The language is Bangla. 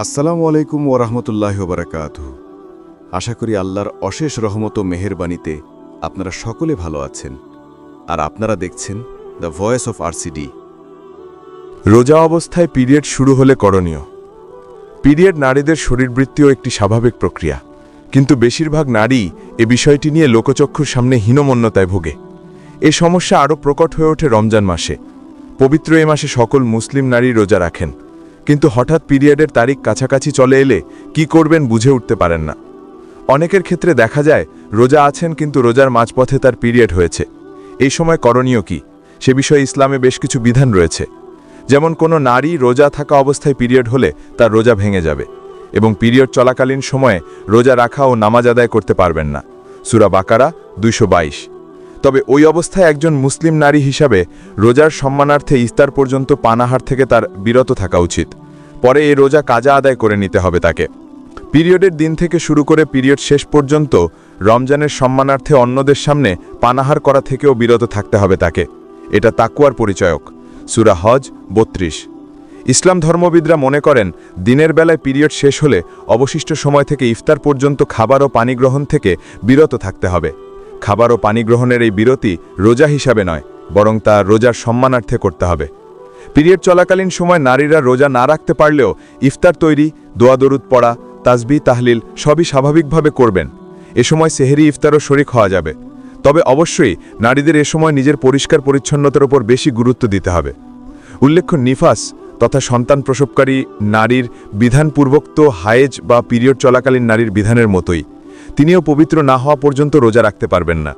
আসসালামু আলাইকুম ওরহমতুল্লাহ বারাকাতুহু। আশা করি আল্লাহর অশেষ রহমত ও মেহেরবানিতে আপনারা সকলে ভালো আছেন, আর আপনারা দেখছেন দ্য ভয়েস অফ আরসিডি। রোজা অবস্থায় পিরিয়ড শুরু হলে করণীয়। পিরিয়ড নারীদের শরীরবৃত্তীয় একটি স্বাভাবিক প্রক্রিয়া, কিন্তু বেশিরভাগ নারী এ বিষয়টি নিয়ে লোকচক্ষুর সামনে হীনমন্যতায় ভোগে। এ সমস্যা আরও প্রকট হয়ে ওঠে রমজান মাসে। পবিত্র এ মাসে সকল মুসলিম নারী রোজা রাখেন, কিন্তু হঠাৎ পিরিয়ডের তারিখ কাছাকাছি চলে এলে কি করবেন বুঝে উঠতে পারেন না। অনেকের ক্ষেত্রে দেখা যায় রোজা আছেন, কিন্তু রোজার মাঝপথে তার পিরিয়ড হয়েছে। এই সময় করণীয় কি, সে বিষয়ে ইসলামে বেশ কিছু বিধান রয়েছে। যেমন কোনো নারী রোজা থাকা অবস্থায় পিরিয়ড হলে তার রোজা ভেঙে যাবে, এবং পিরিয়ড চলাকালীন সময়ে রোজা রাখা ও নামাজ আদায় করতে পারবেন না। সূরা বাকারা 222। তবে ওই অবস্থায় একজন মুসলিম নারী হিসাবে রোজার সম্মানার্থে ইফতার পর্যন্ত পানাহার থেকে তার বিরত থাকা উচিত। পরে এই রোজা কাজা আদায় করে নিতে হবে তাকে। পিরিয়ডের দিন থেকে শুরু করে পিরিয়ড শেষ পর্যন্ত রমজানের সম্মানার্থে অন্যদের সামনে পানাহার করা থেকেও বিরত থাকতে হবে তাকে। এটা তাকওয়ার পরিচয়ক। সূরা হজ 32। ইসলাম ধর্মবিদরা মনে করেন দিনের বেলায় পিরিয়ড শেষ হলে অবশিষ্ট সময় থেকে ইফতার পর্যন্ত খাবার ও পানি গ্রহণ থেকে বিরত থাকতে হবে। খাবার ও পানি গ্রহণের এই বিরতি রোজা হিসাবে নয়, বরং তা রোজার সম্মানার্থে করতে হবে। পিরিয়ড চলাকালীন সময় নারীরা রোজা না রাখতে পারলেও ইফতার তৈরি, দোয়া দরুদ পড়া, তাসবিহ তাহলিল সবই স্বাভাবিকভাবে করবেন। এ সময় সেহরি ইফতারও শরিক হওয়া যাবে। তবে অবশ্যই নারীদের এ সময় নিজের পরিষ্কার পরিচ্ছন্নতার উপর বেশি গুরুত্ব দিতে হবে। উল্লেখ্য, নিফাস তথা সন্তান প্রসবকারী নারীর বিধানপূর্বক হায়েজ বা পিরিয়ড চলাকালীন নারীর বিধানের মতোই, তিনিও পবিত্র না হওয়া পর্যন্ত রোজা রাখতে পারবেন না।